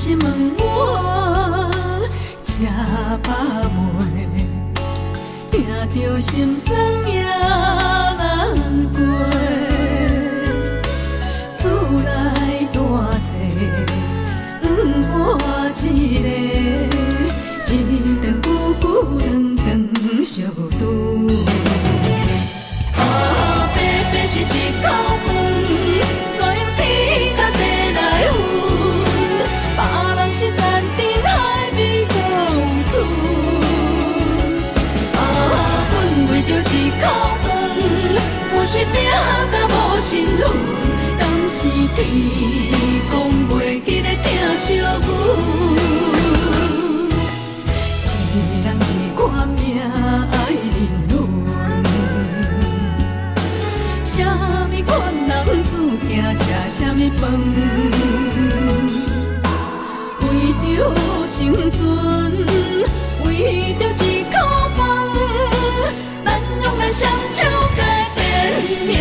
是问我吃饱未，听着心酸也难过。厝内大细，伴一个，一顿久久两顿相拄。啊，白白是一口饭，怎样天甲地来分？别人是山珍海味搁有厝，啊，阮为着一口饭，有时拼甲无身份，敢是天公袂记咧疼惜阮？一人一款命爱人论，啥物款男子行吃啥物饭？为着生存，为着一口饭，咱用咱双手改变命运。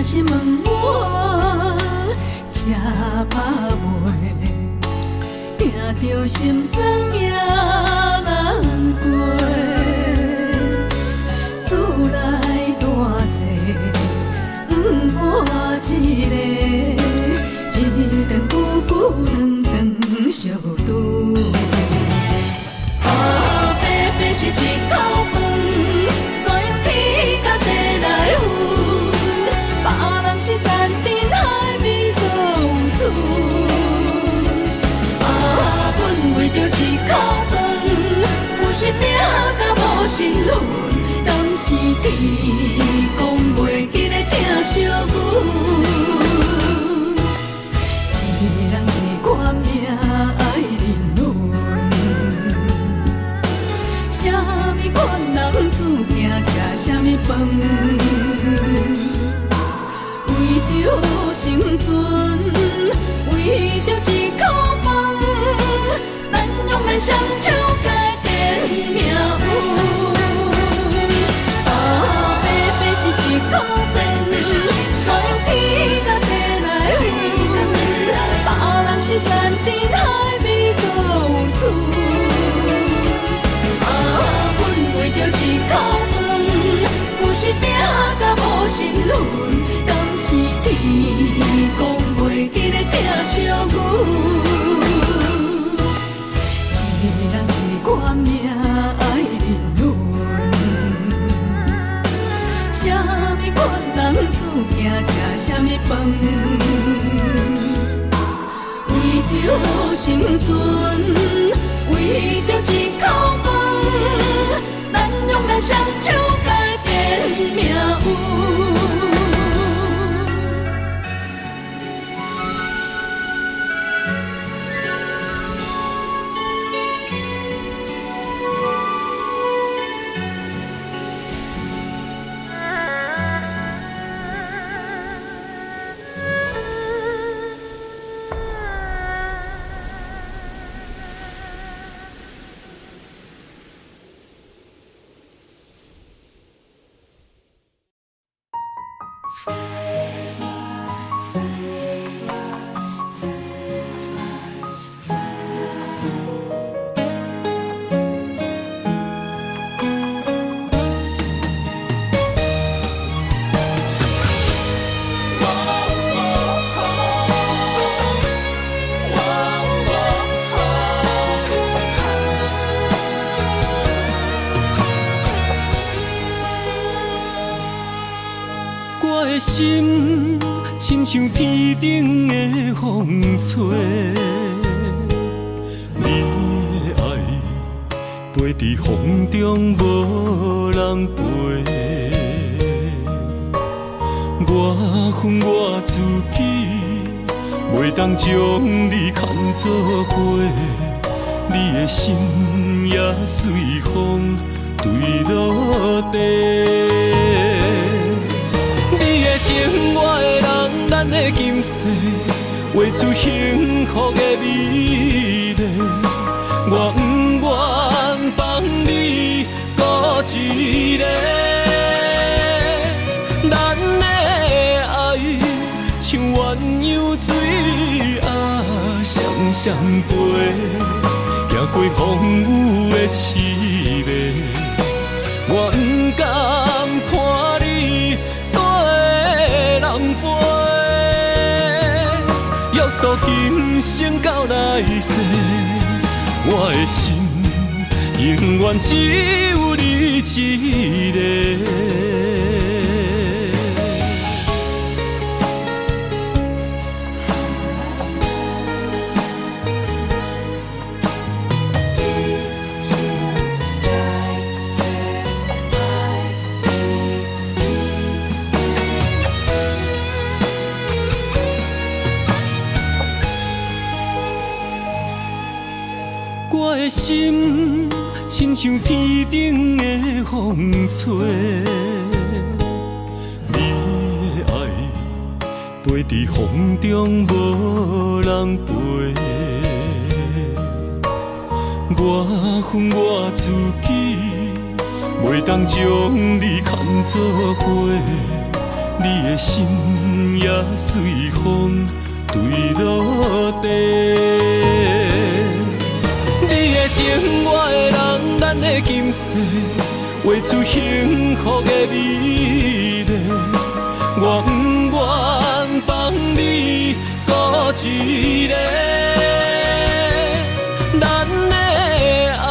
是问我吃饱未，听着心酸也难过。厝内大细，伴一个，一顿久久两顿相拄。啊，白白是一口饭，怎样天甲地来分？别人是山珍海味搁有厝，啊，阮为着一口饭，有时拼甲无身份，敢是天公袂记咧疼惜阮？一人一款命爱人论，啥物款男子行吃啥物饭？为着生存，为着一口饭，咱用咱双手改变命运。啊，白白是一口饭，怎样天甲地来分？别人是山珍海味搁有厝，啊，阮为着一口饭，有时拼甲无身份。是天公袂记咧疼惜阮，一人一款命爱人论，啥物款男子行吃啥物饭？为着生存，为着一口饭，咱用咱双手改变命运。我的心亲像天顶的风吹，你的爱飞伫风中无人陪。我恨我自己，袂当将你看作伙，你的心也随风坠落地。你的情，我的人，咱的今世，画出幸福的美丽。我不愿放你孤一个，咱的爱像鸳鸯水啊，双陪，行过风雨的刺眉。我不甘看你对人陪，约束今生到来世。我的心永远只有你一个。我的心亲像天顶的风吹，你的爱飞在风中，无人陪。我恨我自己，袂当将你看作伙，你的心也随风坠落地。你的情，我的人，咱的今世，画出幸福的美丽。我不愿放你孤一个，咱的爱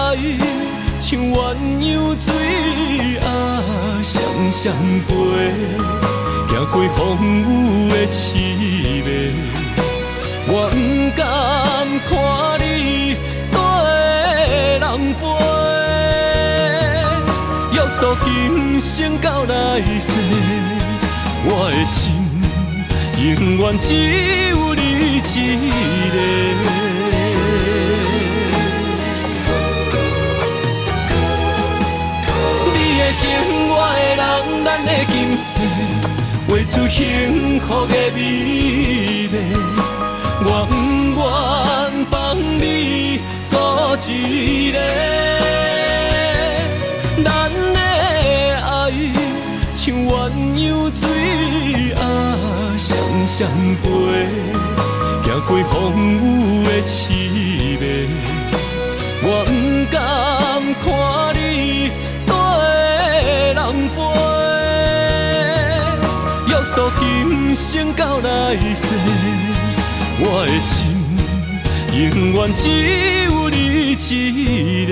像鸳鸯水啊，双陪，行过风雨的刺眉。我不甘看你人陪，约束今生到来世。我的心永远只有你一个。你的情，我的人，咱的今世，画出幸福的美丽。我不愿放你孤一个，咱的爱像鸳鸯水啊，双陪，行过风雨的刺眉。我不甘看你对人陪，约束今生到来世。我的心永远只有你一个。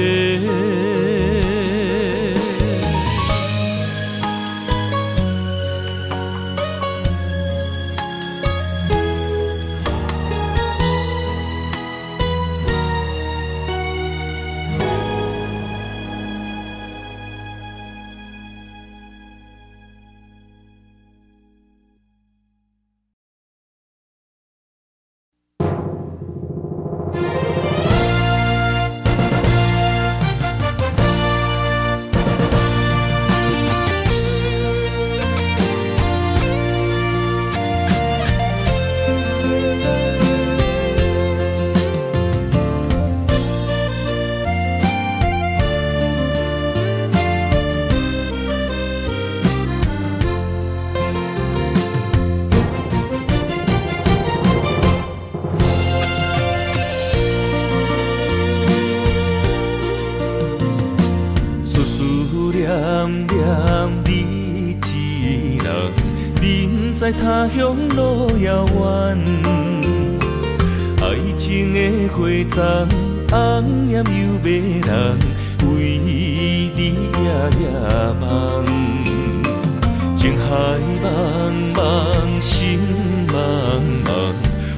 在他乡路遥远，爱情的花丛，红艳又迷人，为你夜夜梦。情海茫茫，心茫茫，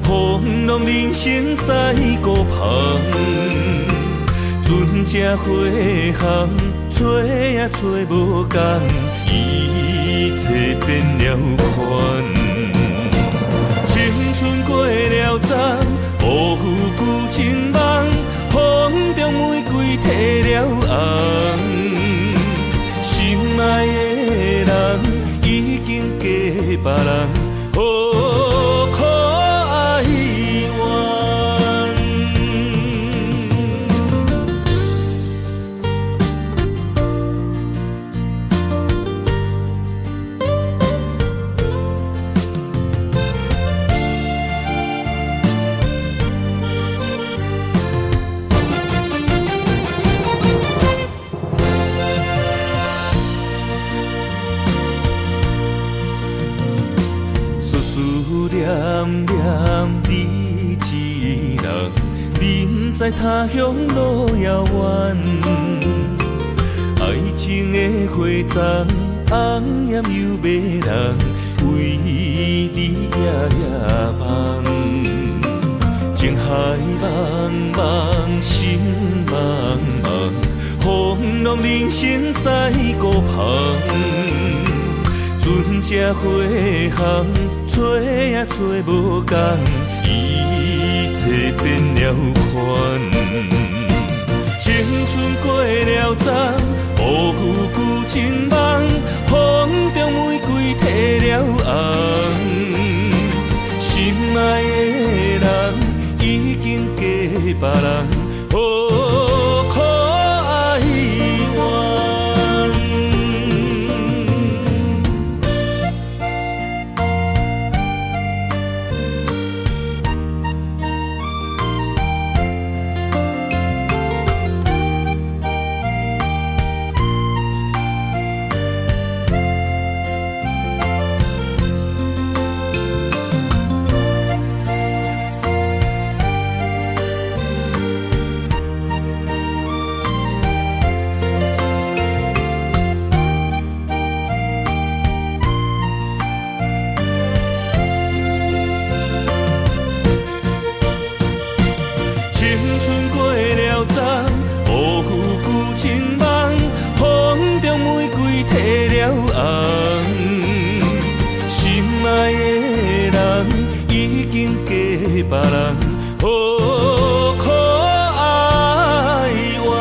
风浪人生驶孤旁。船只花行，找也找无同。一切变了款，青春过了站，辜负旧情梦，风中玫瑰褪了了红，心爱的人已经嫁别人，何苦哀怨？念念你一人，人在他乡路遥远。爱情的花丛，红艳又迷人，为你夜夜梦。情海茫茫，心茫茫，风浪人生驶孤旁。船只花行，找也找无共，一切变了款。青春过了站，无负旧情梦，风中玫瑰褪了红。心爱的人已经嫁别人，何苦哀怨？别人何苦哀怨？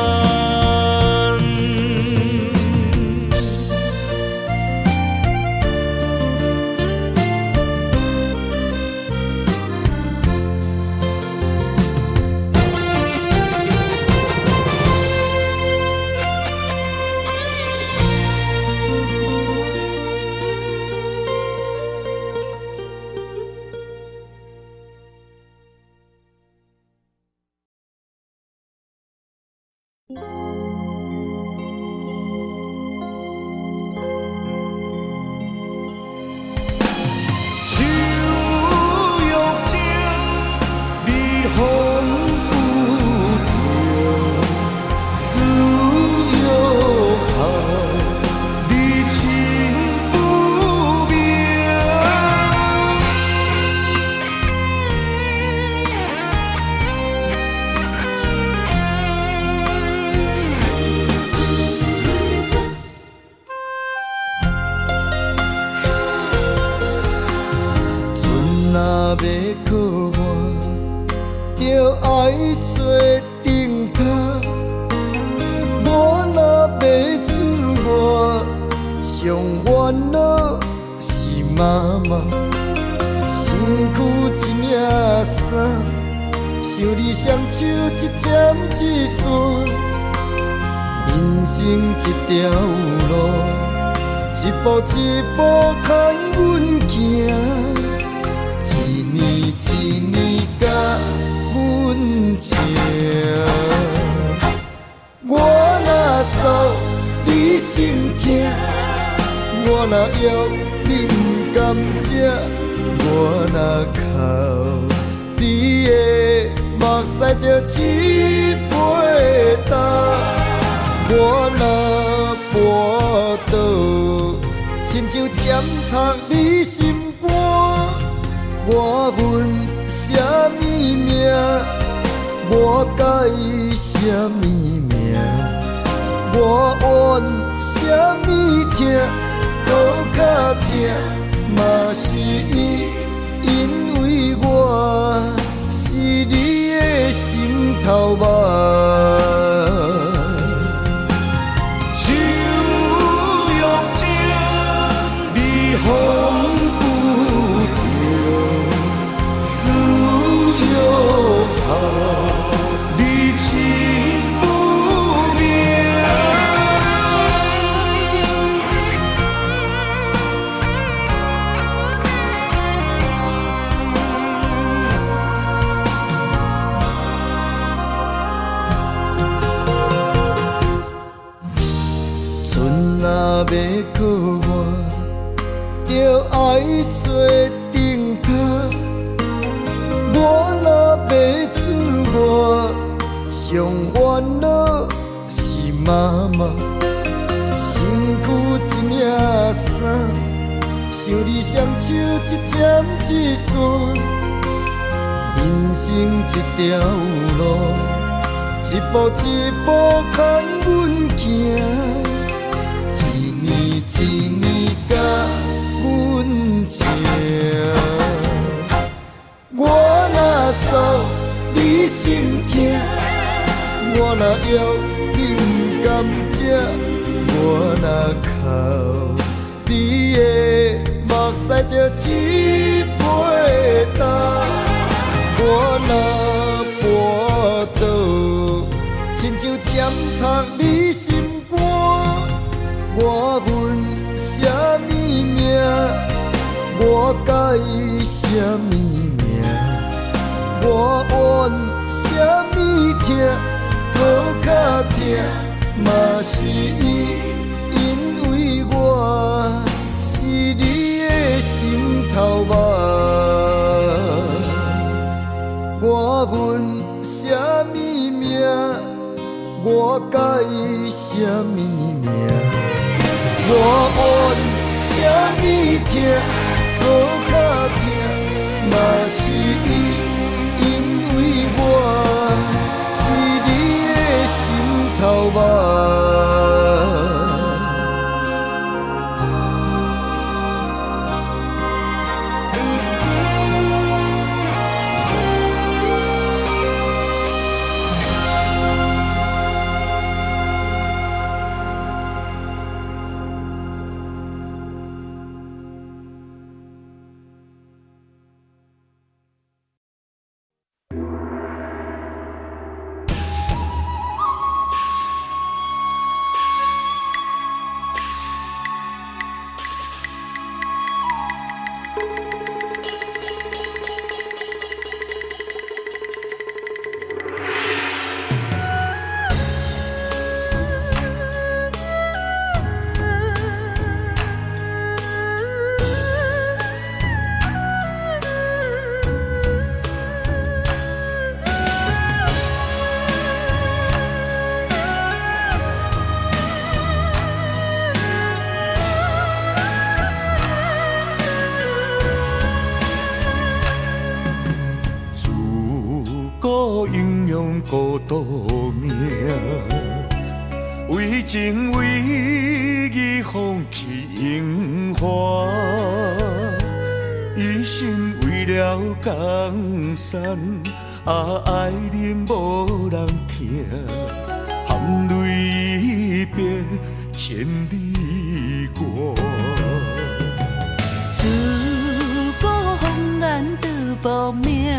爱做顶头，我若要出外，上烦恼是妈妈，身躯一领衫，想你双手一针一线，人生一条路，一步一步牵阮行，一年一年甲阮情。我若诉你心痛，我若要你不甘吃，我若哭你的目屎就一杯干，我若跋倒，亲像针插你心肝，我恨什么命，我介意什么命，我怨什么痛，好较痛，嘛是因为我是你的心头肉，我恨什么命，我介意什么命，我怨什么痛，好较痛，嘛是因为我是你的心头肉。孤独命，为情为义放弃荣华，一心为了江山，爱人无人听，含泪别千里外。自古红颜得报名。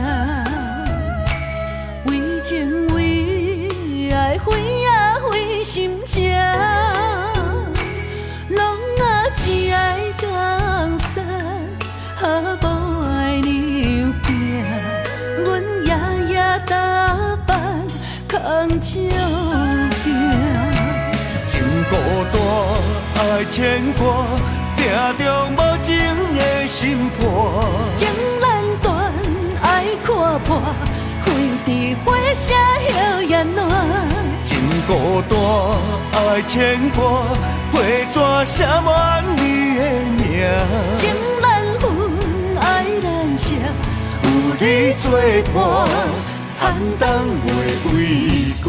为情为爱，为啊为心情，拢啊只爱江山，无爱娘拼。阮夜夜打扮，空照镜。情孤单，爱牵挂，定中无情的心破。情难断，爱看破。为伫花舍摇雁暖，情孤单，爱牵挂，花纸写满你的名。情难分，爱难舍，有你作伴，寒冬袂畏寒。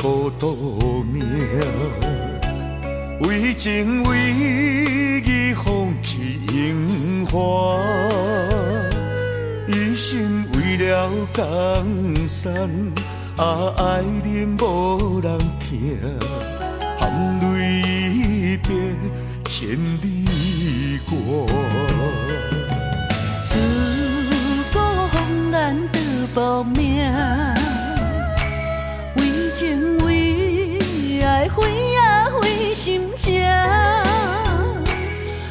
孤独命，为情为义放弃荣华，一心为了江山，爱人无人听，含泪别千里歌。自古红颜得无名，为情为爱为啊为心情，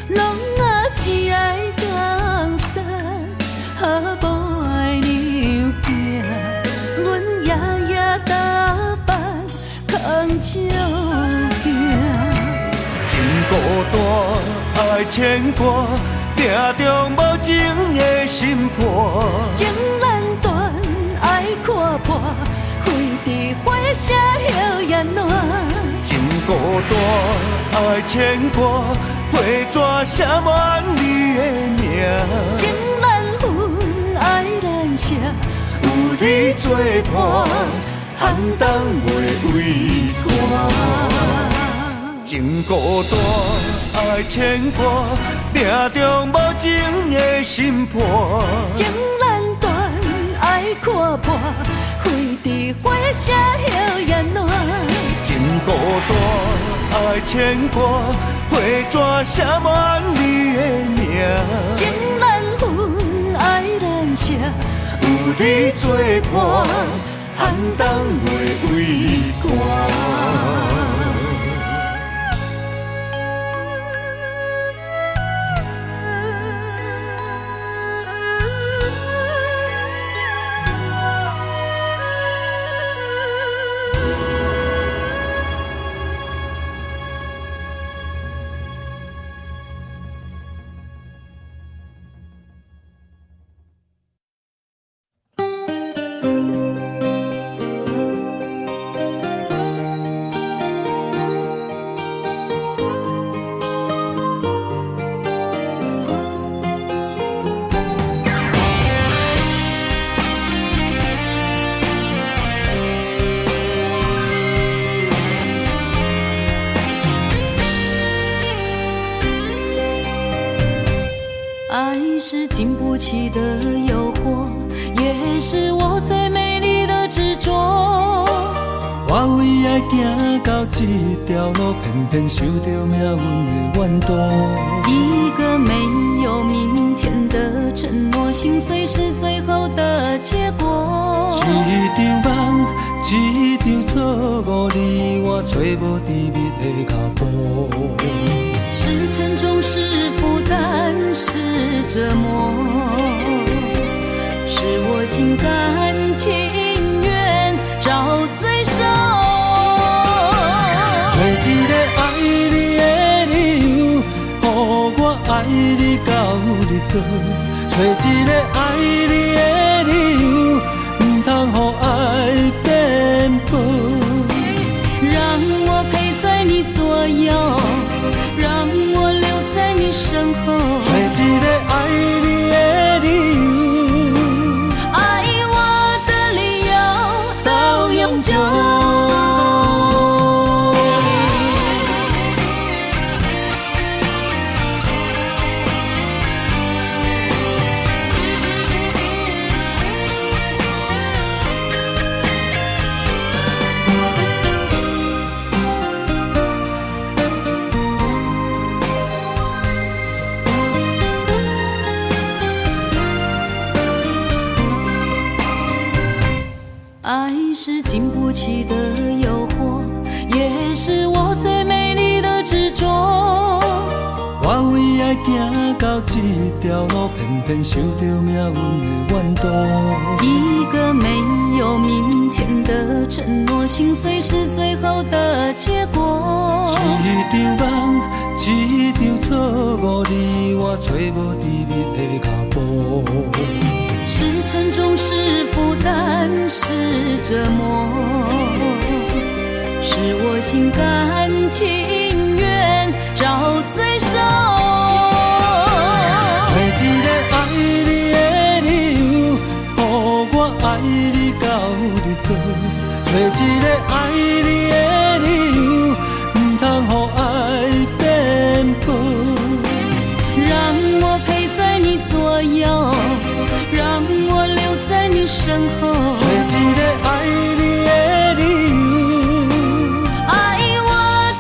拢啊只爱江山，无爱娘行。阮夜夜打扮空照镜。情孤单，爱牵挂，定中无情的心破。情难断，爱看破，飞伫火车摇雁暖。情孤单，爱牵挂，花纸写满你的名。情难分，爱难舍，有你作伴，寒冬袂畏寒。情孤单，爱牵挂，命中无情的心破。情难断，爱看破，飞伫火车摇雁暖。情孤单，爱牵挂，花纸写满你的名。情难分，爱难舍，有你作伴，寒冬袂畏寒。爱是经不起的诱惑，也是我最美丽的执着。我为爱行到这条路，偏偏受到命运的怨妒。一个没有明天的承诺，心碎是最后的结果。一场梦，一场错误，你我找无甜蜜的脚步。是沉重，是负担，是折磨，是我心甘情愿找罪受。找一个爱你的理由，予我爱你到日落。找一个爱你的理由，不通予爱颠簸。让我陪在你左右，让我留在你身后。找一个爱你的理由，爱我的理由到永久。爱是经不起的诱惑，也是我最美丽的执着。我为爱行到这条路，偏偏受到命运的怨妒。一个没有明天的承诺，心碎是最后的结果。一场梦，一场错误，你我找无甜蜜的脚步。是沉重，是负担，是折磨，是我心甘情愿找罪受。找一个爱你的理由，予我爱你到日落。找一个爱你的理由，不通予爱颠簸。让我陪在你左右，让我留在你身后。找一个爱你的理由，爱我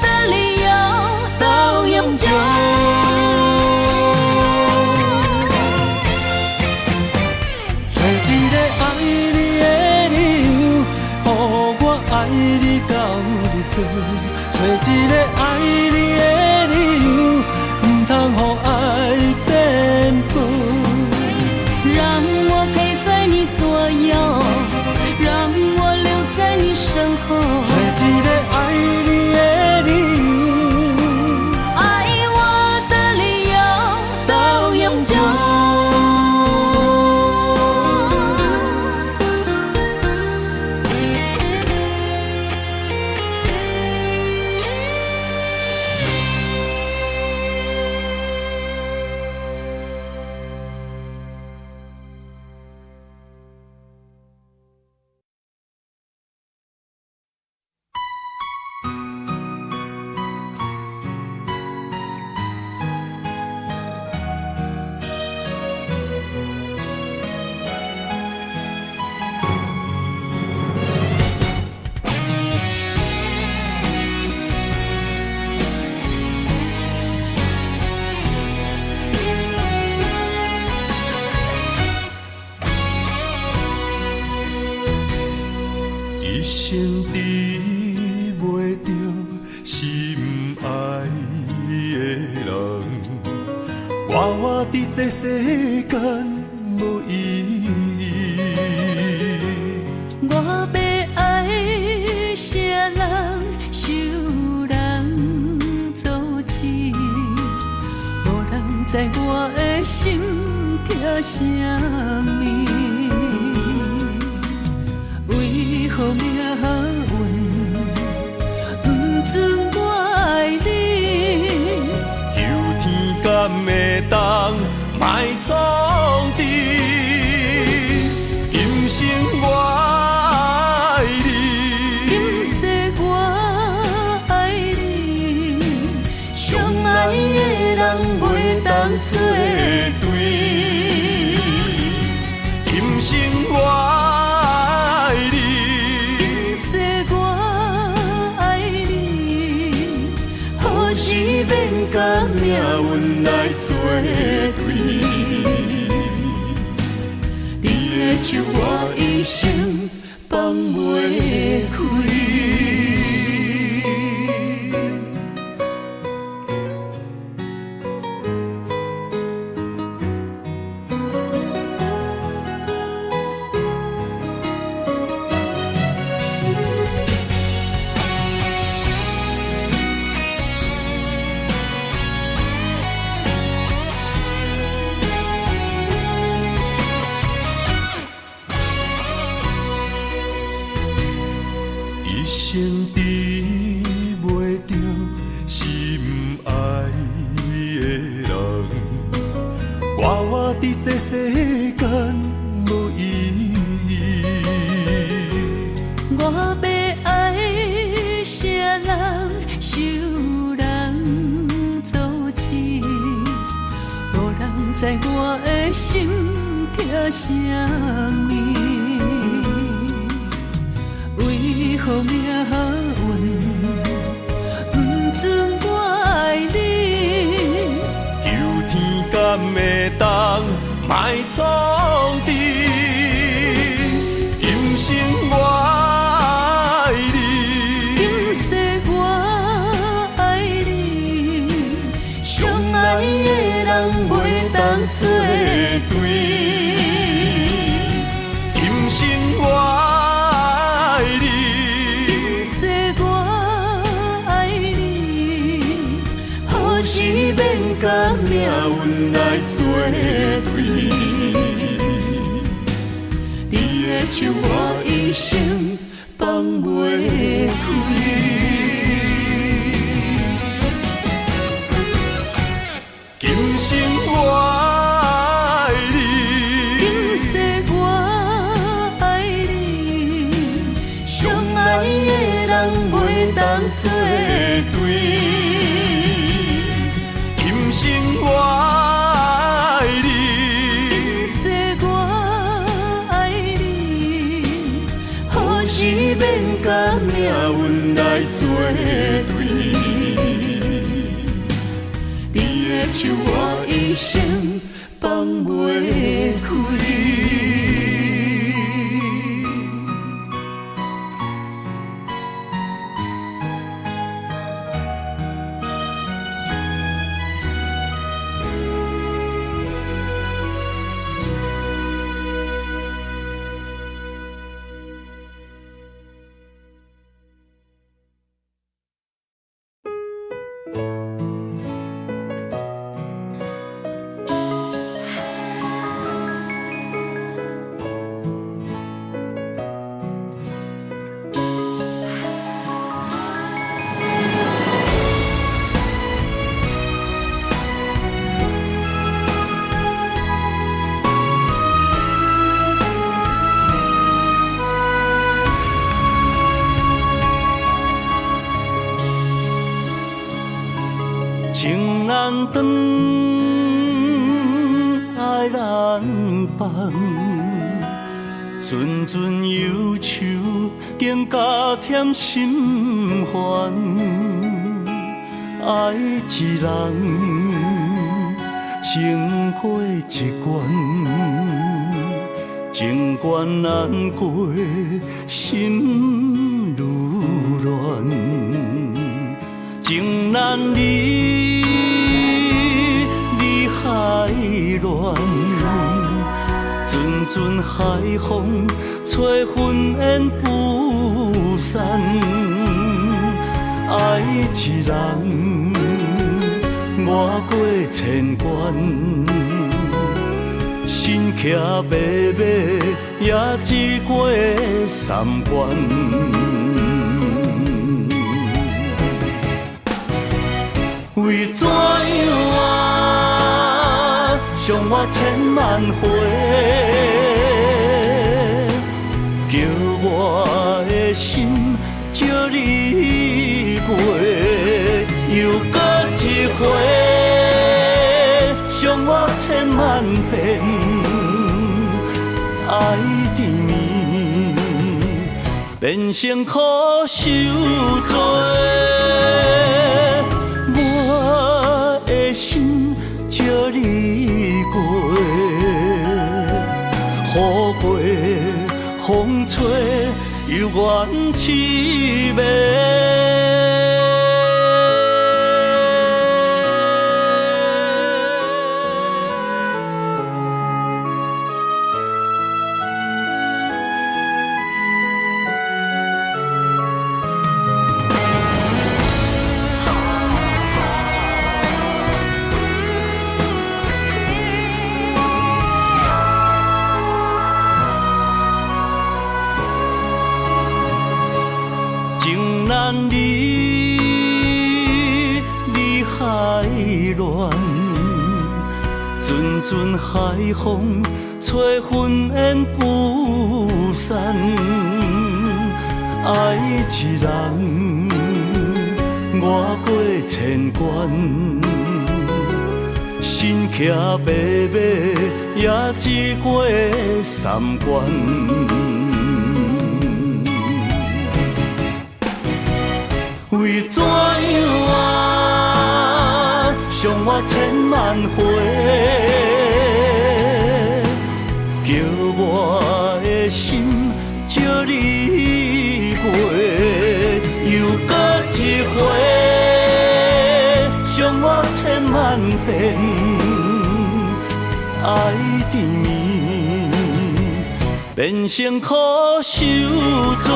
的理由到永久。找一个爱你的理由，不通予爱变薄。让我陪在你左右，让我留在你身后，找一个爱你的理由，爱我的理由到永久。一生治袂着心爱的人，活活伫这世间无意义。我要爱啥人，受人阻止，无人知我的心痛啥物。为何命运不准我爱你？求天敢会当莫创治，今生我爱你，今世我爱你，相爱的人袂当作对。今生我甲命运来作对，你的手我一生放袂开。一生治袂着心爱的人，活活伫这世间无意义。我要爱啥人，受人阻止，无人知我的心痛啥物。为何命运不准我爱你？求天敢会当莫创治，今生我爱你，今世我爱你，相爱的人袂当作对。今生我是免甲命运来作对，你的手我一生放袂开。今生我爱你，今世我爱你，相爱的人袂当作对。今生我爱你，今世我爱你，何时免甲命运来作对？你的手我一生放袂开。放，阵阵忧愁更加添心烦。爱一人，情过一关，情关难过，心愈乱，情难离，离海乱。阵阵海风，吹云烟不散。爱一人，越过千关，心骑马马，也只过三关。为怎样啊，伤我千万回？叫我的心借你过，又搁一回，伤我千万遍，爱缠绵，变成苦受罪。我的心借你过，雨过风吹，犹原凄美。难离，离海乱，阵阵海风，吹云烟不散。爱一人，越过千关，心骑马马，也只过三关。为怎样啊，伤我千万回？叫我的心借你过，又搁一回，伤我千万遍，爱缠绵，变成苦受罪。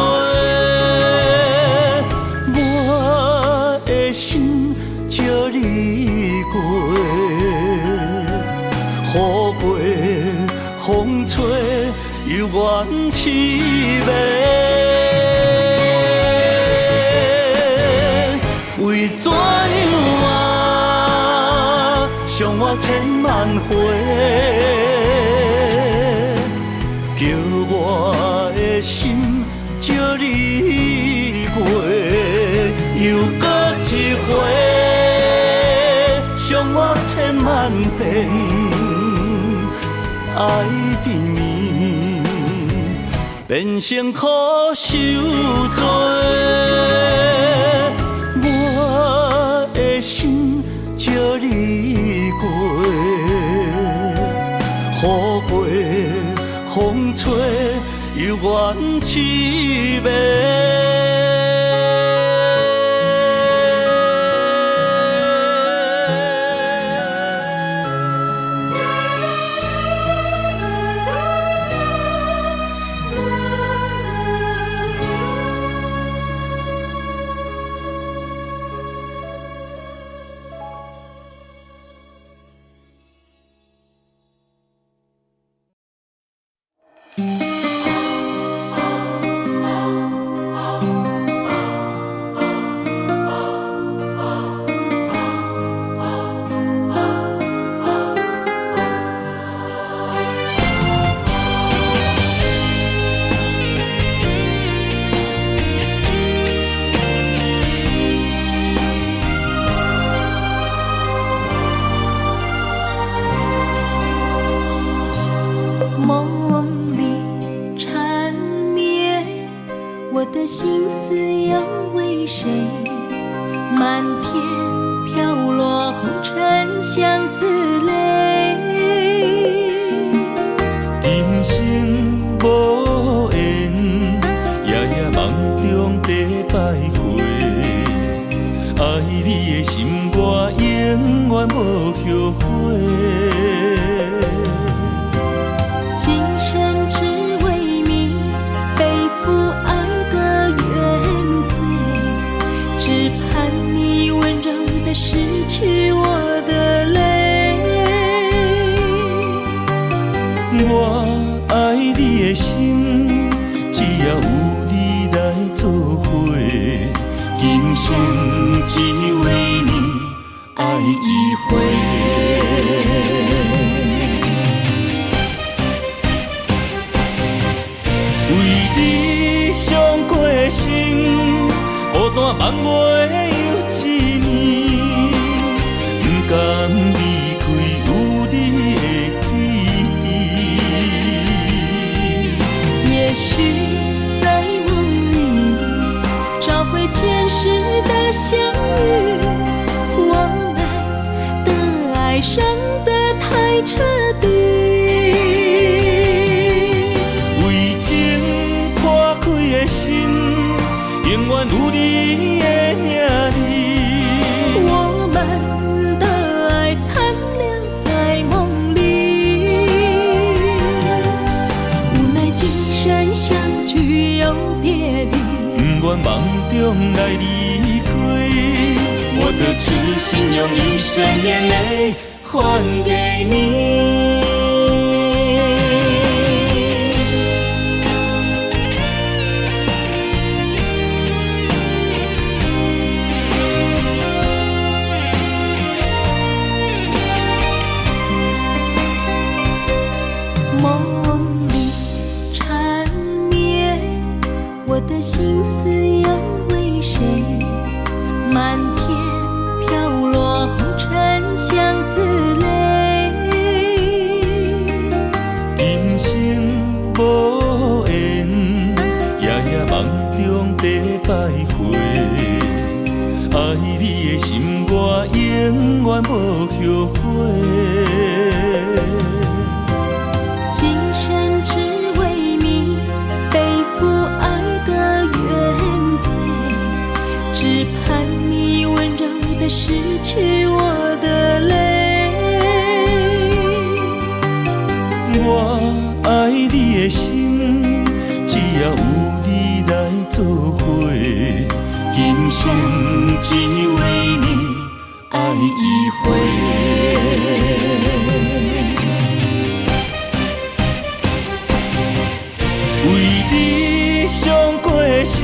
我的心借你过，雨过风吹，犹原凄美。为怎样啊，伤我千万回？叫我的心借你过。又搁一回，伤我千万遍，爱缠绵，变成苦受罪。我的心借你过，雨过风吹，犹原凄美。我爱你的心，只要有你来作伙，今生只为你爱一回。为你伤过心，孤单万月又一年，不甘离开有你的起点。也许在梦里找回前世的相遇，我们的爱伤得太彻底。为情破开的心，永远有你的名字。我们的爱残留在梦里，无奈今生相聚又别离，不愿梦中来离开，我的痴心用一生眼泪还给你。梦里缠绵，我的心思又为谁？漫天飘落红尘相思泪。今生无缘，夜夜梦中在徘徊。爱你的心，我永远无后悔。今生只为你背负爱的原罪，只盼你温柔地拭去我的泪。我爱你的心，只要有你来作伙，今生只为你爱一回。为你伤过心，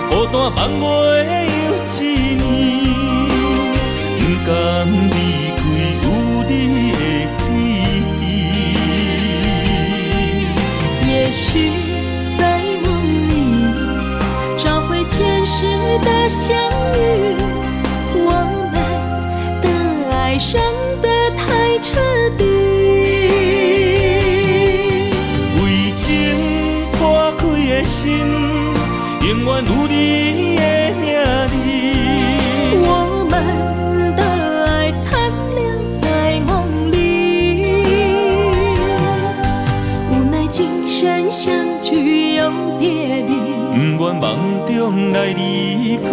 孤单万月又一年，不甘离开有你的起点。也许在梦里找回前世的相遇，我们的爱伤得太彻底。为情破开的心，永远有你的名字。我们的爱残留在梦里，无奈今生相聚又别离，不愿梦中来离开，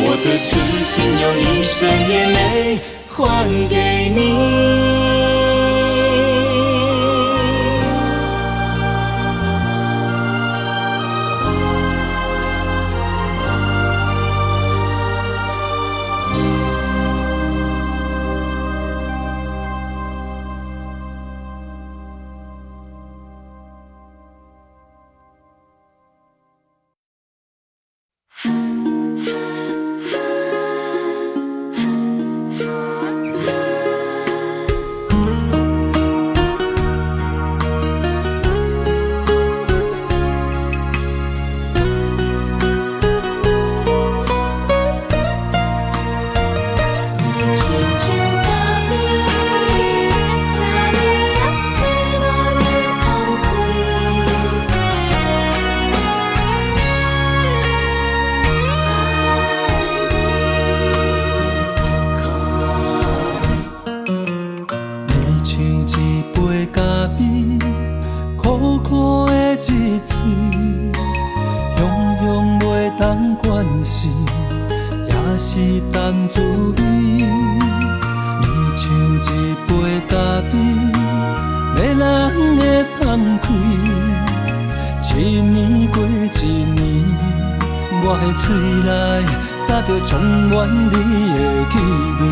我的痴心用一生眼泪还给你。是淡滋味，你像一杯咖啡，迷人的放开。一年过一年，我的嘴内早就充满你的气味。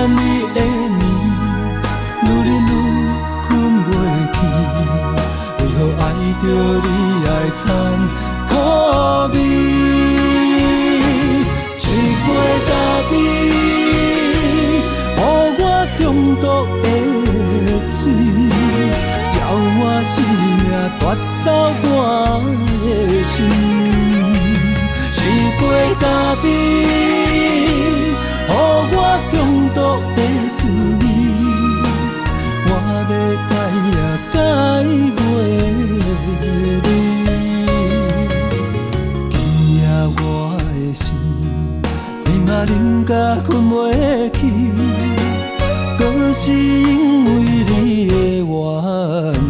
然你的面愈日愈困袂去，为何爱着你爱残苦味？一杯咖啡，予我中毒的水，叫我生命夺走我的心。一杯咖啡，予我中毒的滋味，我要改也改袂你。今夜我的心，你嘛啉甲困袂去，搁是因为你的原因。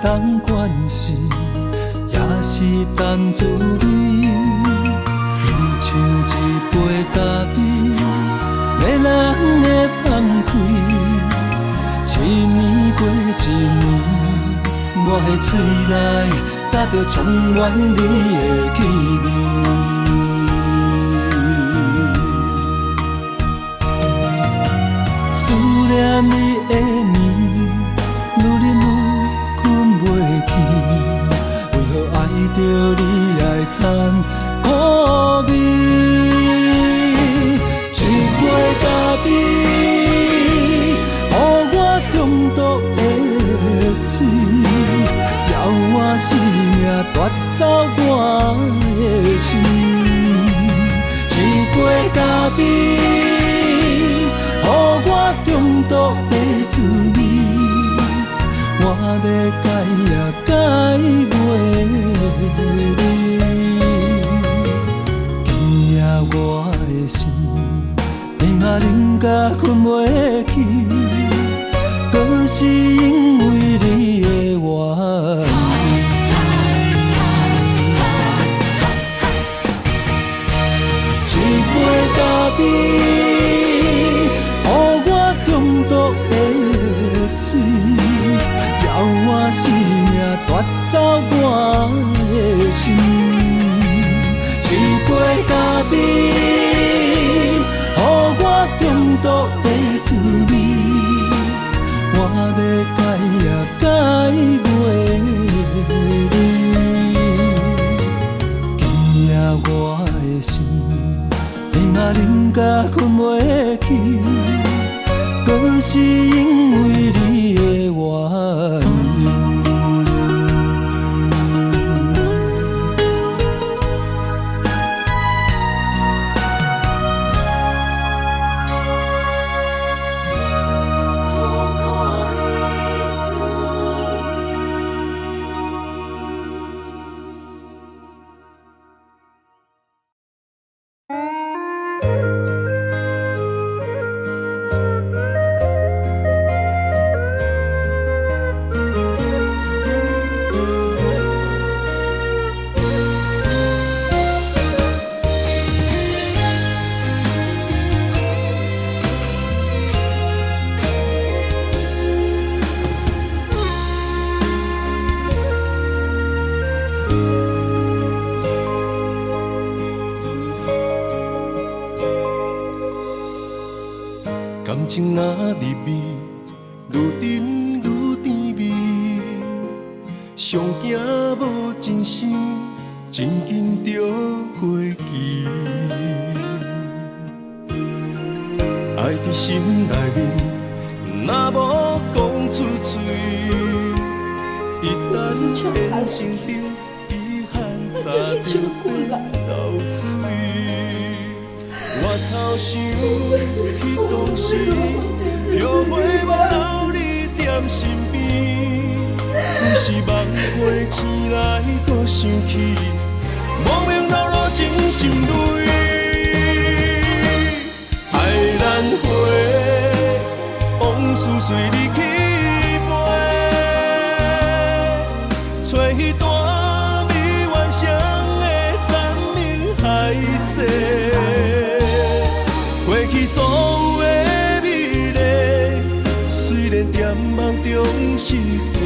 当关系也是淡滋味，你像一杯咖啡，迷人的放开，一年过一年，我的嘴内早就充满你的气味。思念你的面，愈日愈为何爱着你爱残苦味？一杯咖啡，予我中毒的水，叫我生命夺走我的心。一杯咖啡，予我中毒的滋味，我要改也改袂你。今夜我的心，你嘛啉甲困袂去，搁是因为你的原因。一杯咖啡，予我中毒的水，我生命夺走我的心。一杯咖啡，予我中毒的滋味，我要改也改袂你。今夜我的心，你嘛啉甲困袂去，搁是因为你的原因。感情若入味，愈沉愈甜蜜，上惊无真心，真紧就过期。爱伫心内面，若无讲出嘴，一旦变成冰，遗憾早就变流水。我头想去当时，后悔无留你踮身边，有时梦回醒来，搁想起，无名流露真心泪。爱难回，往事随你去飞，找彼段美幻想的山盟海誓，过去所有的美丽，虽然在梦中实现，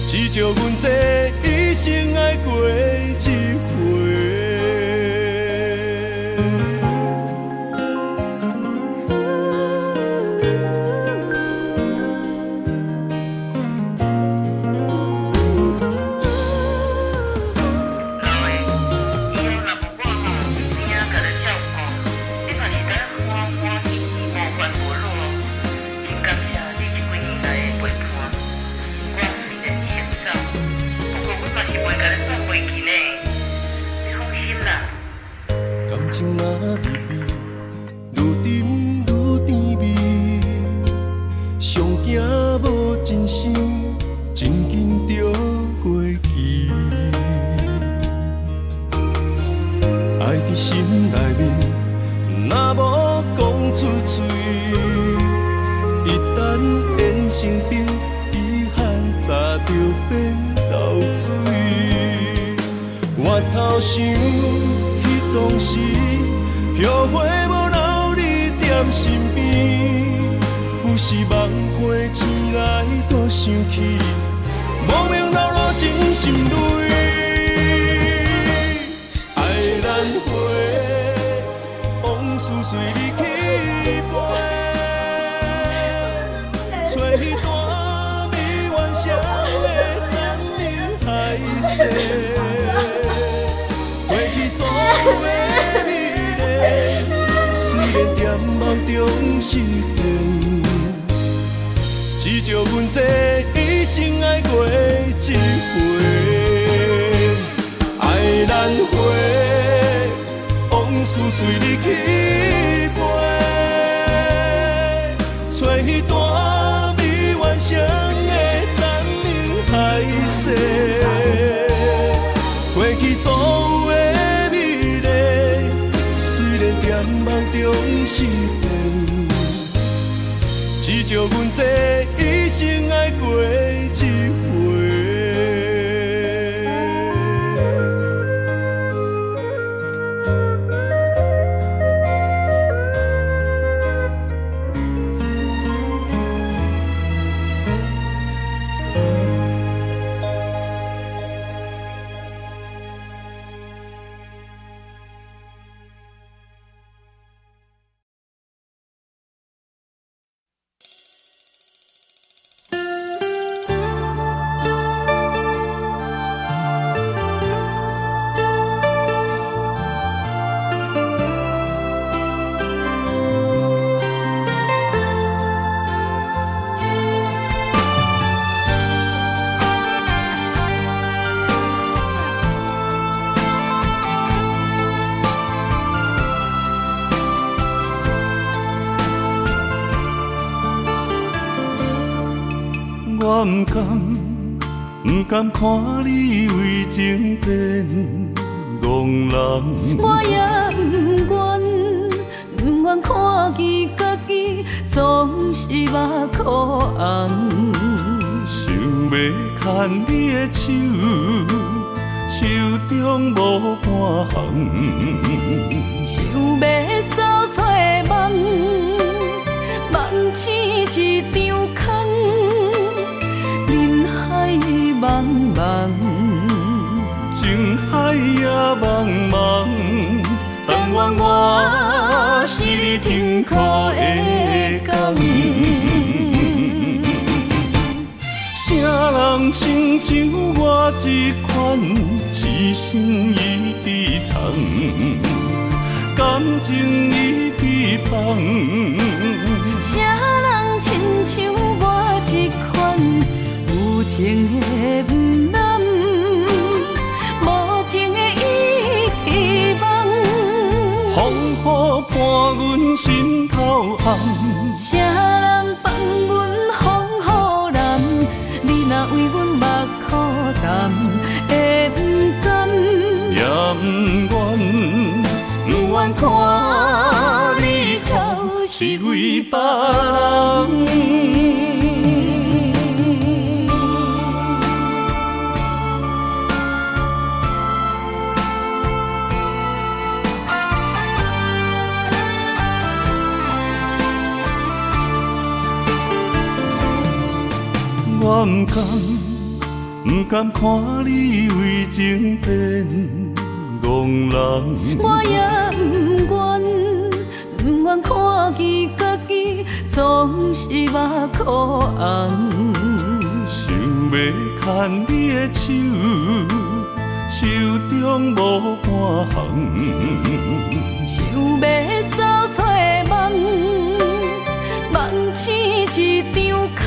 只叫阮这一生爱过一回。感情若入味，愈沉愈甜蜜，上惊无真心，真紧就过期。爱伫心内面，若无讲出嘴，一旦缘成冰，遗憾早就变流水。我头想。当时后悔无留你踮身边，有时梦回醒来，搁想起，无名流露真心泪。爱难回，往事随你去飞，找彼段美幻想的山盟海誓。过去所有的美丽，虽然在梦中实现，只叫阮这一生爱过一回。爱难回，往事随你去飞，找彼段美幻想的山盟海誓。过去所有的美丽，虽然在梦中实现，只叫阮这一生爱过一回。我不甘看你为情变憨人，我也不愿看见家己总是目眶红。想要牵你的手，手中无半项。想要走出梦，梦醒一场空。人海茫茫，情海也茫茫，但愿我是你停靠的港。啥人亲像我这款痴心已藏，感情已被放。啥人亲像我这款有情的不甘，无情的已遗忘。风雨伴阮心头红，啥人放阮风雨男？若为阮目苦淡，会不甘，也不愿，不愿看你哭是为别人。我不甘看你为情变憨人，我也不愿看见家己总是目眶红。想要牵你的手，手中无半项，想要走出梦，梦醒一场空。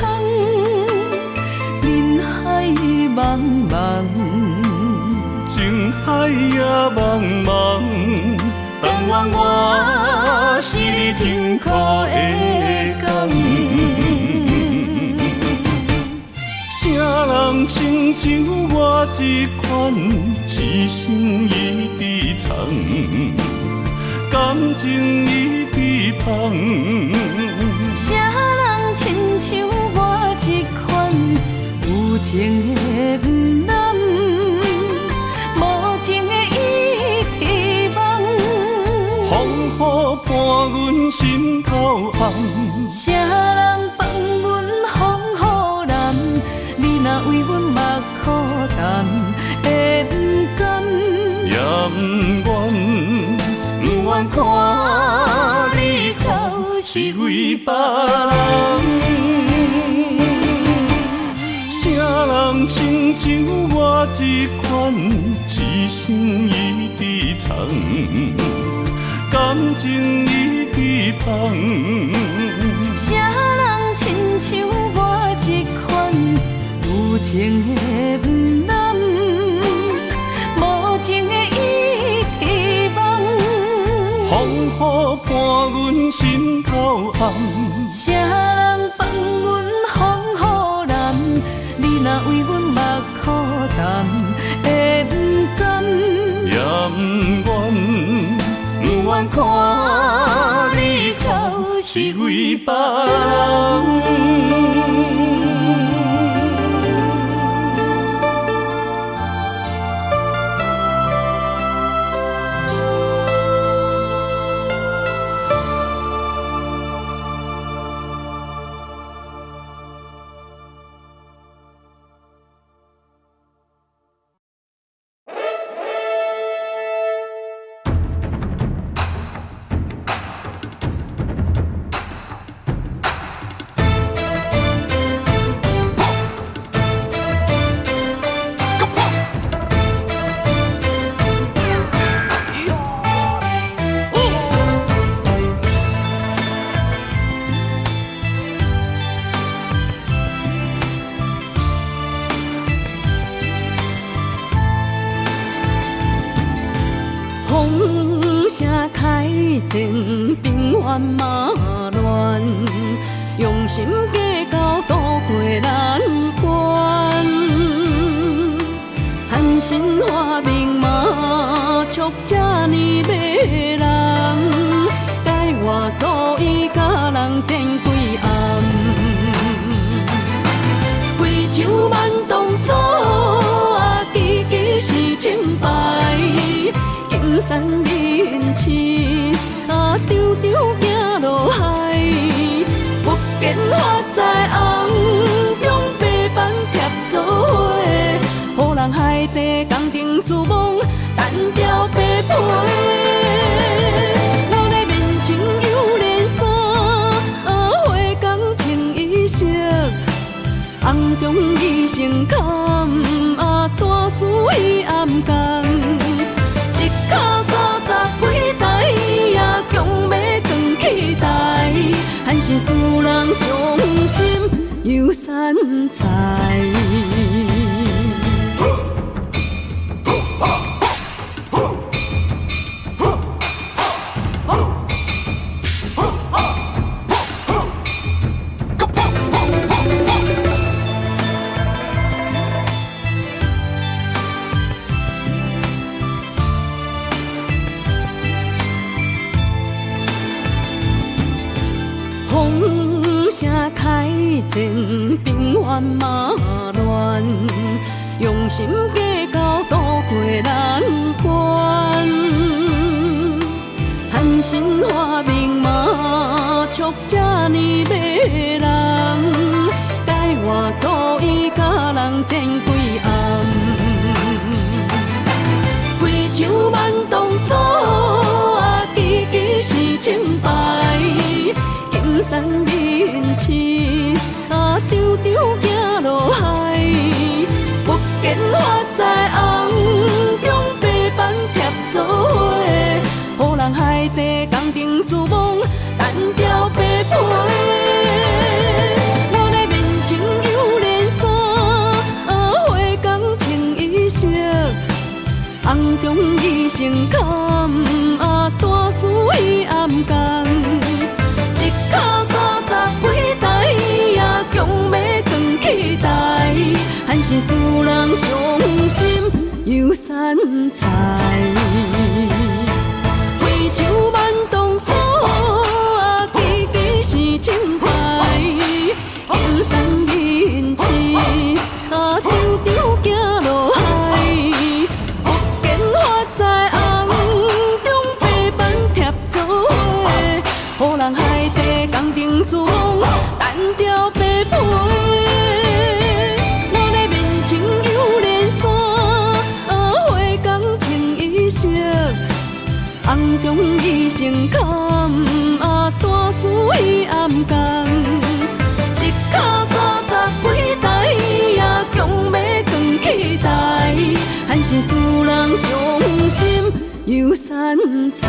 人海茫茫，情海也茫茫，但愿我是你痛苦的工。啥人亲像我这款，痴心已伫藏，感情已伫芳。啥人亲像我这款？有情的不甘，无情的已遗忘。风雨伴阮心头红，啥人放阮风雨蓝？你若为阮目苦淡，会不甘，也不愿，不愿看你哭是为别人。啥人亲像我这款，痴心已伫藏，感情已伫芳。啥人亲像我这款？有情的不甘，无情的已遗忘。风雨伴阮心头红，啥人放阮风雨蓝？你若为阮目苦淡，会不甘，也不愿，不愿看你哭是为别人。情兵荒马乱，用心计较渡过难关。含辛化命马促这呢迷人，带我所以甲人争几暗。贵州万东所啊，支支是清白，金山人市啊，张张行落海，不见花在红中白板贴做伙，予人海底工程自忘，单调白皮。我的面前有连衫，花工穿衣裳，红中伊成坎，大事伊暗干。一脚30几台，也强要扛起台，还是使人伤心又散财。乱嘛乱，用心计较渡过难关。谈心话明嘛，足这呢迷人，解我所以甲人前几暗。贵州万东锁，支支是清白，金山银刺，张张行落海，不见花在红中白板贴做伙，予人海底工程自忙，单调白皮。我的面前有连衫，花工穿衣裳，红中伊成坎，大事伊暗工。一脚30几台，也强要扛起台，还是使人伤心又散财。贵州万东锁，支支是清白，金山银刺，张张行落海，不见花在红中白板贴做伙，予人海底工程自忙，单调白皮。我的面前有连衫，花工穿衣裳，红中伊成坎，大事伊暗工。一脚30几台，也强要扛起台，还是使人伤心又散财。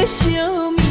的小命命。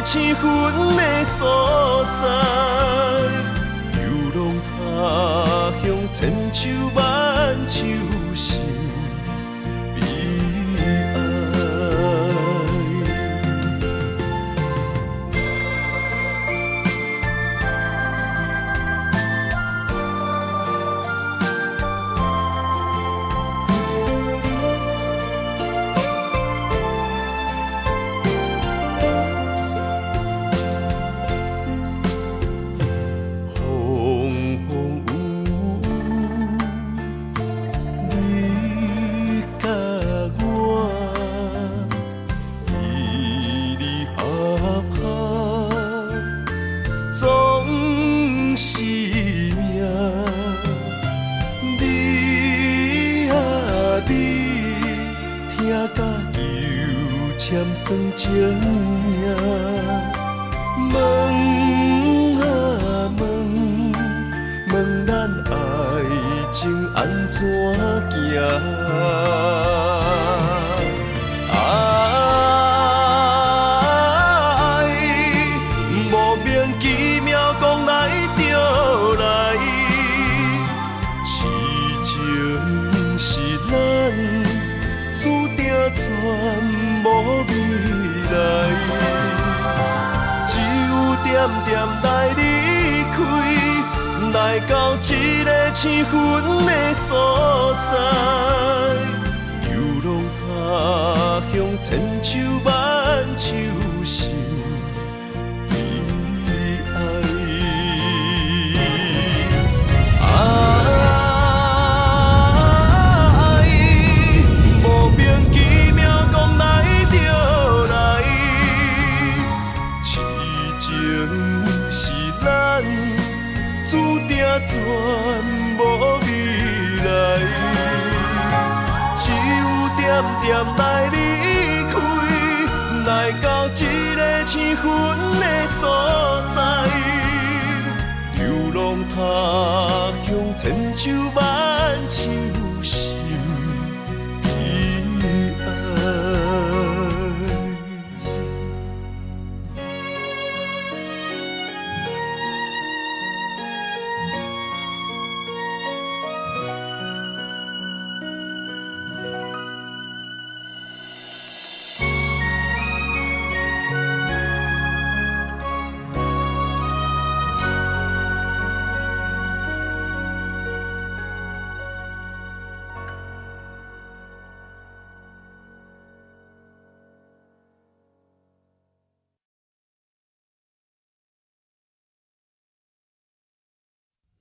青云的所在，游浪他乡，千秋万秋心悲哀。算情命，问啊问，问咱爱情安怎行？爱莫名其妙讲来就来，痴情是咱注定全无味。只有点点来离开，来到这个青云的所在，游浪他乡，千秋万秋心悲哀。全无未来，只有点点来离开，来到这个青云的所在，流浪他乡，千秋万秋心悲哀。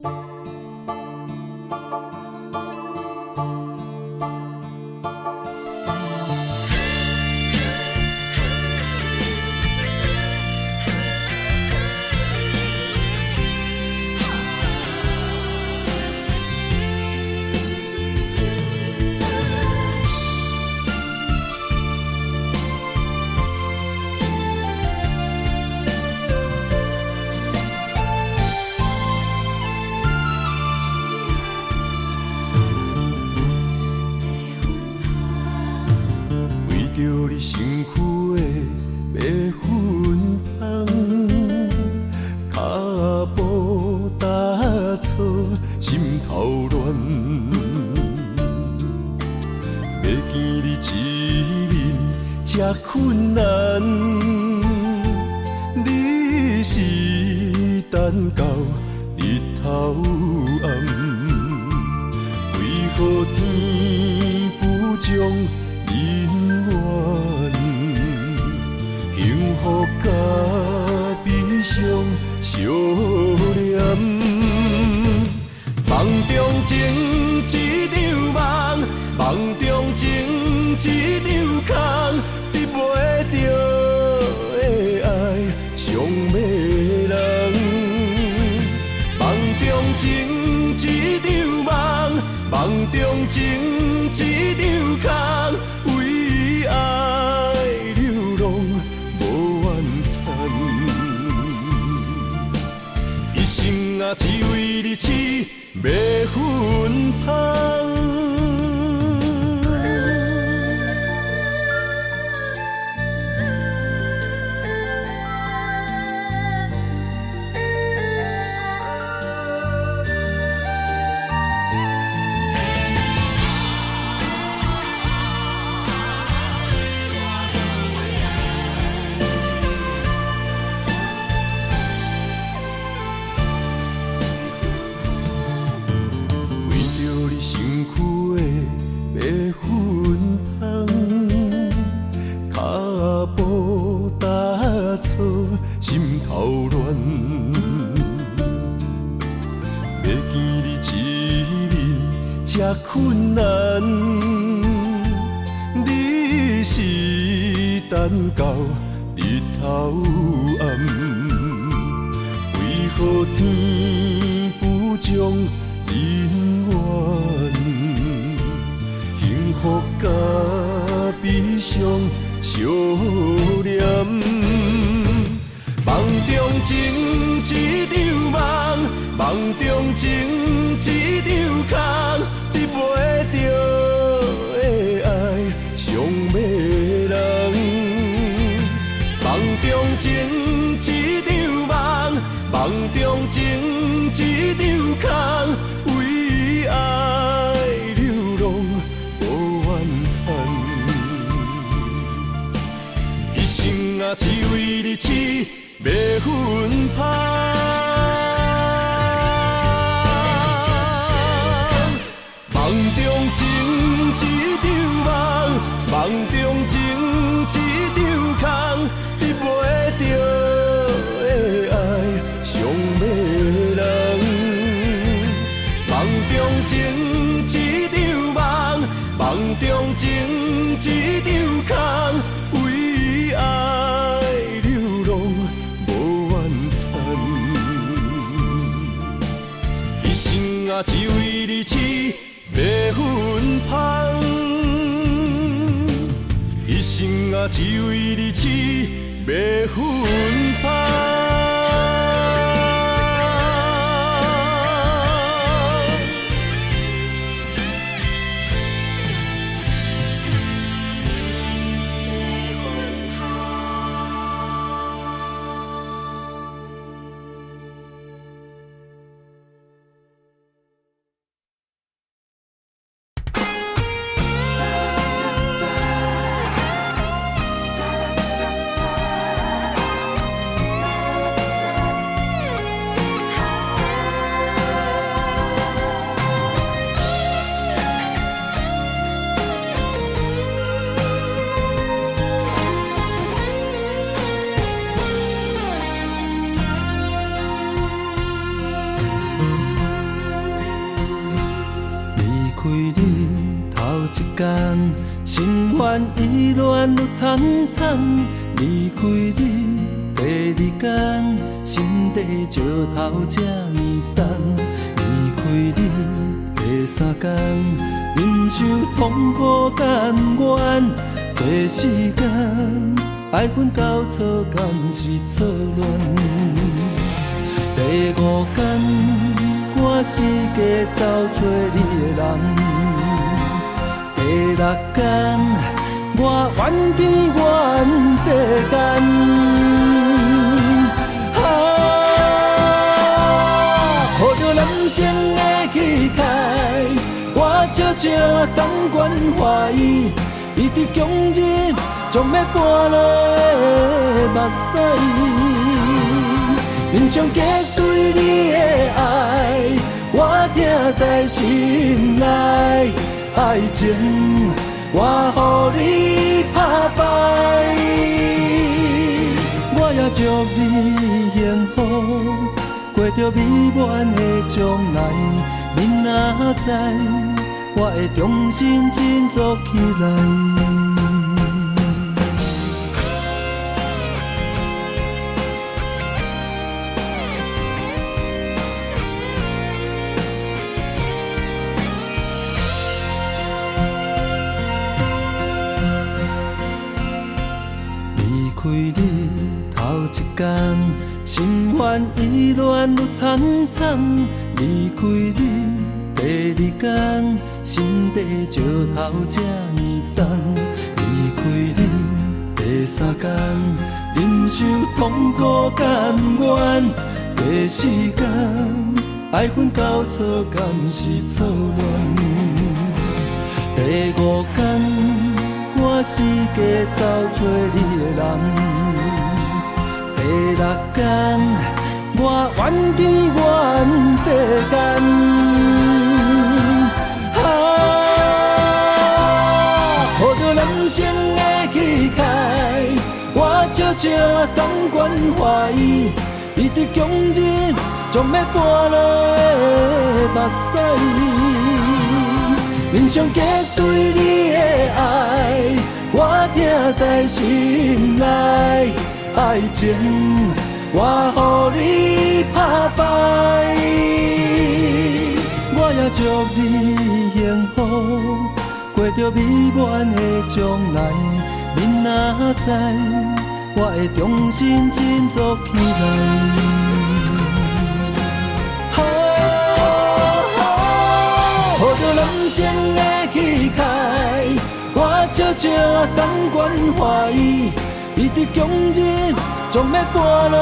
为着你身躯的麦粉香，脚步踏错，心头乱。要见你一面这困难，你是等到日头暗，为何天不将人缘，幸福甲悲伤相连。梦中情一场梦，梦中情一场空，得袂着的爱上迷人。梦中情一场梦，梦中情一场空，为爱流浪无怨叹，一生啊只为你痴麦粉香。心头乱，要见你一面这困难，你是等到日头暗，为何天不将人缘，幸福甲悲伤相连？梦中情一场梦，梦中情一场空，得袂着的爱上迷人。梦中情一场梦，梦中情一场空，为爱流浪无怨叹，一生啊只为你痴麦粉香。梦中情一场梦，梦中情一场空，得袂着的爱上迷人。梦中情一场梦，梦中情一场空，为爱流浪无怨叹，一生啊只为你痴麦粉香，一生啊只为你痴麦粉香。天，心烦意乱愈苍苍，离开你第二天，心底石头这呢重，离开你第三天，忍受痛苦甘愿，第四天，爱恨交错敢是错乱，第五天，我四界找找你的人。第六天，我怨天怨世间，抱着男生的气概，我悄悄送关怀，伊伫强日将要搬落目屎，面上结对你的爱，我听在心内。爱情，我予你打败，我也祝你幸福，过着美满的将来。你若知，我会重新振作起来。开你头一天，心烦意乱愈苍苍，离开你第二天，心底石头这呢重，离开你第三天，忍受痛苦甘愿，第四天，爱恨交错敢是错乱，第五天。我四界找找你的人，第六天，我怨天怨世间，抱着男生的气概，我悄悄送关怀，伊伫强日将要搬落目屎。面上结对你的爱，我听在心内。爱情，我予你打败，我也祝你幸福，过着美满的将来。你若知，我会重新振作起来。抱着男生的气概，我悄悄送关怀，伊伫强日将要搬落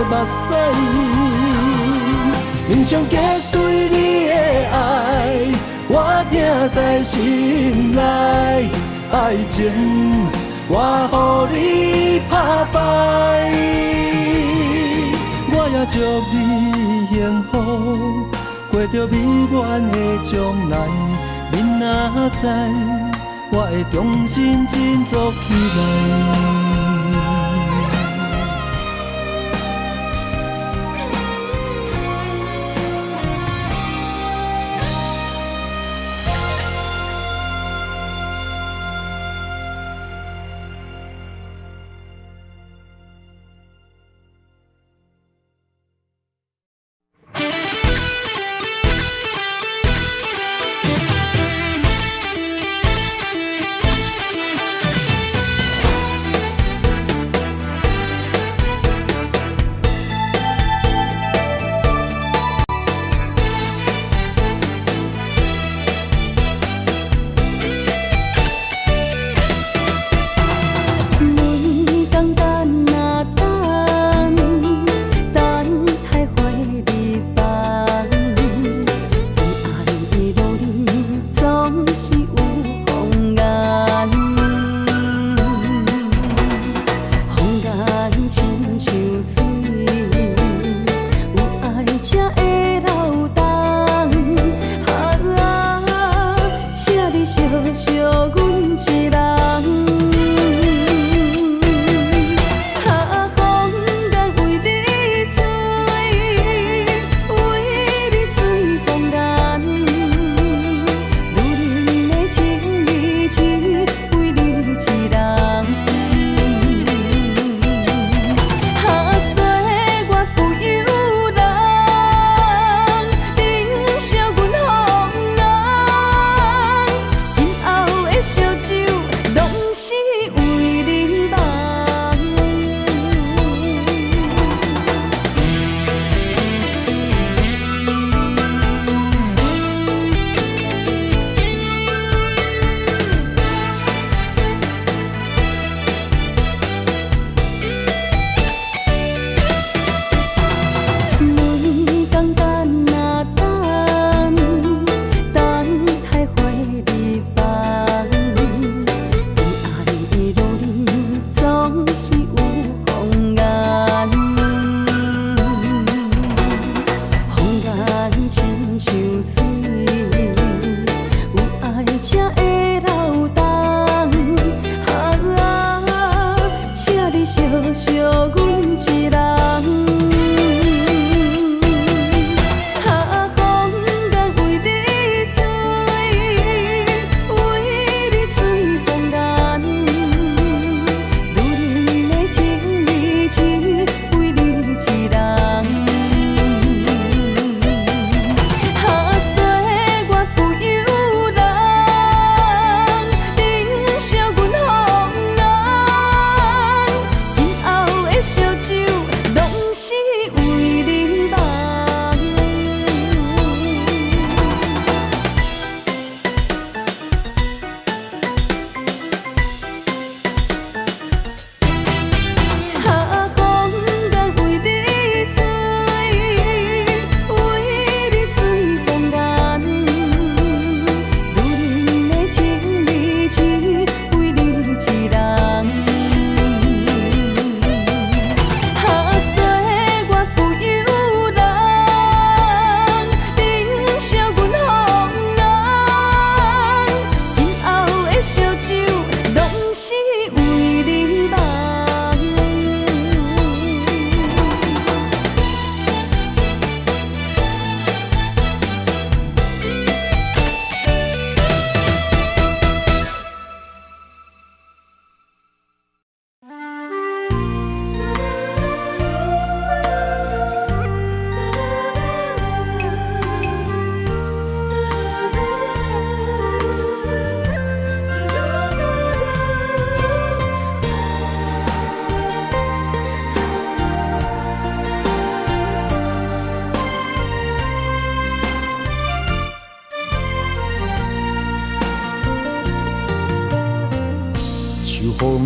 目屎，面上结对你的爱，我听在心内。爱情，我予你打败，我也祝你幸福。过着美满的将来，你若知，我会重新振作起来。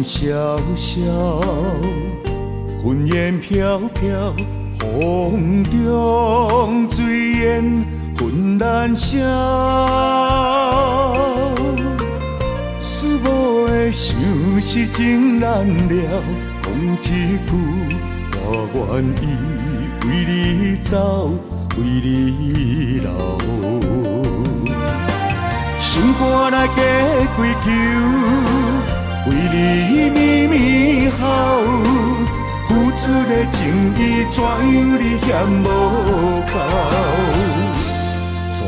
萧萧，云烟飘飘，风中水烟纷然声。思无的想是情难了，讲一句我愿意为你走，为你留。心肝来加归求，为你绵绵好，付出的情意怎样你嫌无够？怎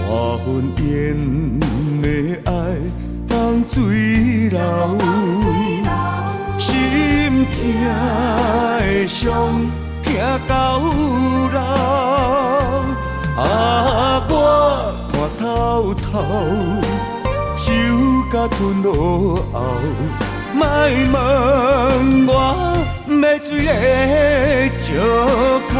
份缘的爱当水流，心痛的伤痛到老。我看透透。酒甲吞落后，莫问我要水的石口。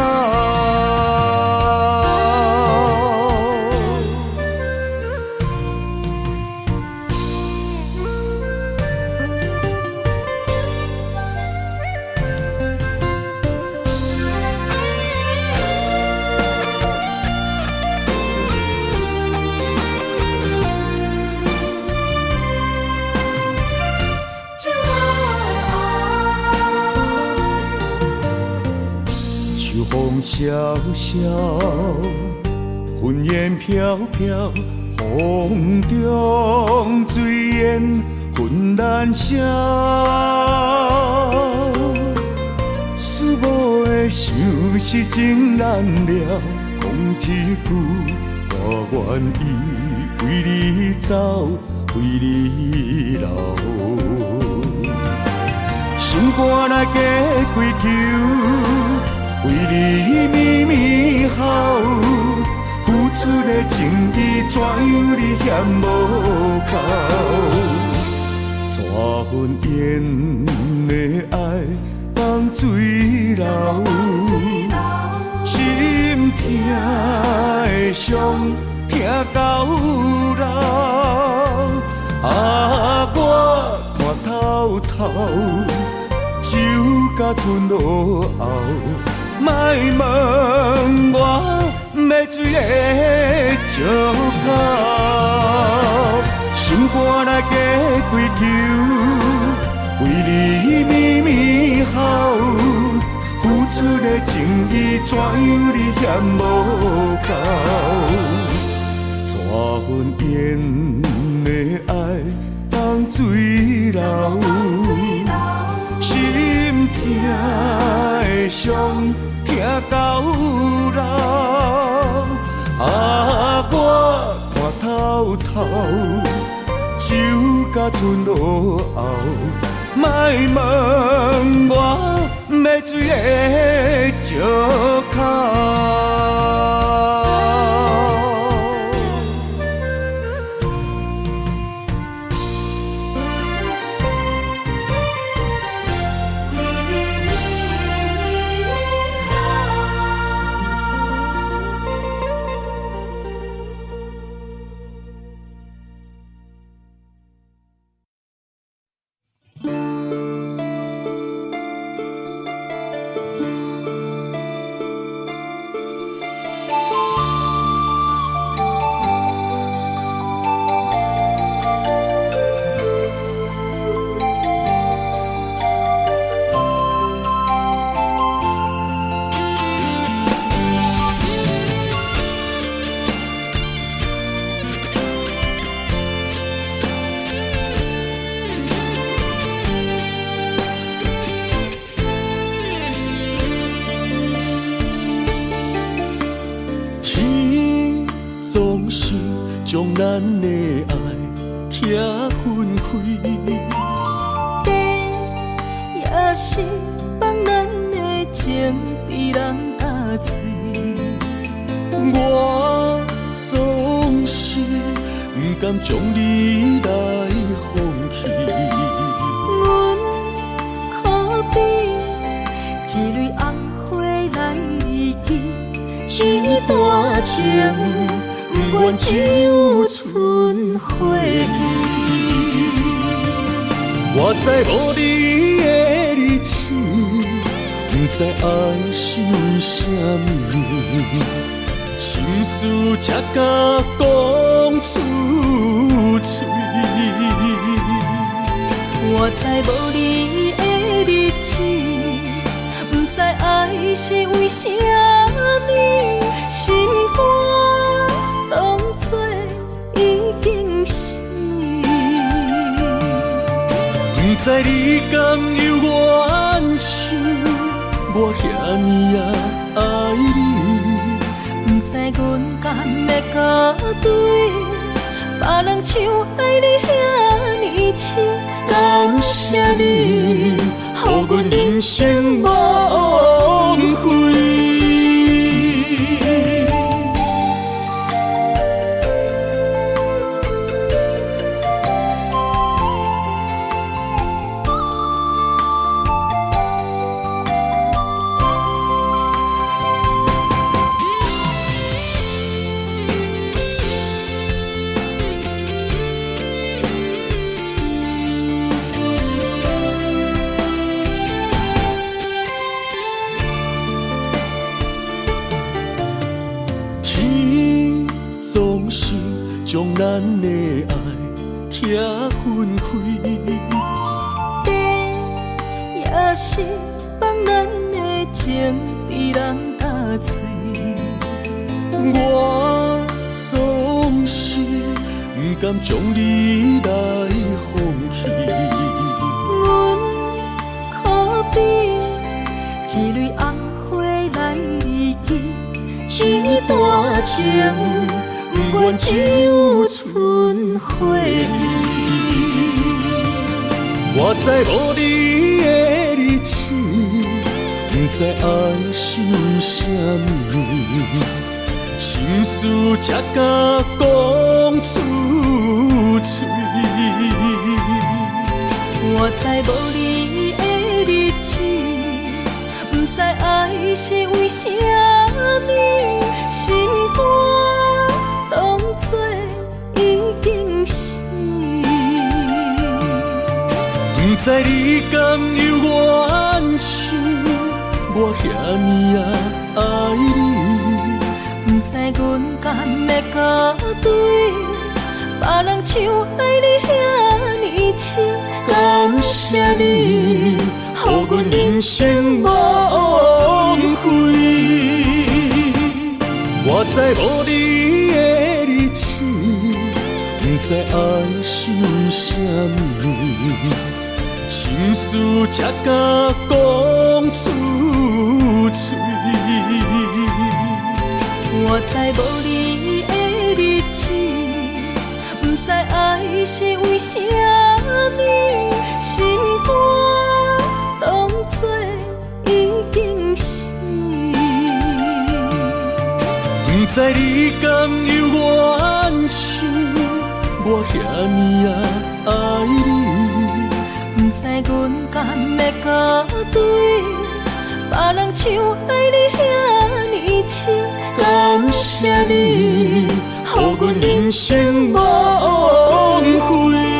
风萧萧，云烟飘飘，风中水烟纷然声。思无的想是情难了，讲一句我愿意为你走，为你留。心肝来加归求。为你绵绵好，付出的情意怎样你嫌无够？怎份缘的爱当水流，心痛的伤痛到老。我看透透，酒甲吞落后。莫问我要水的石口，心肝来加归求，为你绵绵好，付出的情意怎样你嫌无够？怎份缘的爱当水流，心痛的伤。痛到老，我看透透，酒甲吞落后，莫问我要水的石口。将咱的爱拆分开，地也是放咱的情被人打碎。我总是不甘将你来放弃，阮可比一蕊红花来记，一段情。不愿只有剩回忆，我知无你的日子，不知爱是啥物，心事才敢讲出嘴。我知无你的日子，不知爱是为啥物，心肝当作已经死。不知你甘有怨像我遐尼爱你，不知阮甘会甲对别人像爱你遐尼深。感谢你，予阮人生无悔。总是将咱的爱拆分开，地也是放咱的情被人打碎。我总是不甘将你来放弃。阮可比一蕊红花来记，一段情。不愿只有剩回忆。我知无你的日子，不知爱是啥物，心事才敢讲出嘴。我知无你的日子，不知爱是为啥物，心肝当作已经死。不知你甘有怨像我遐尼爱你，不知阮甘会甲对别人像爱你遐尼深。感谢你，予阮人生无悔。我知无你的日子，不知爱是啥物，心事才敢讲出嘴。我知无你的日子，不知爱是为啥物，心肝当作已经死。不知你甘有怨像我遐尼爱你，不知阮甘会甲对别人像爱你遐尼深。感谢你，予阮人生无悔。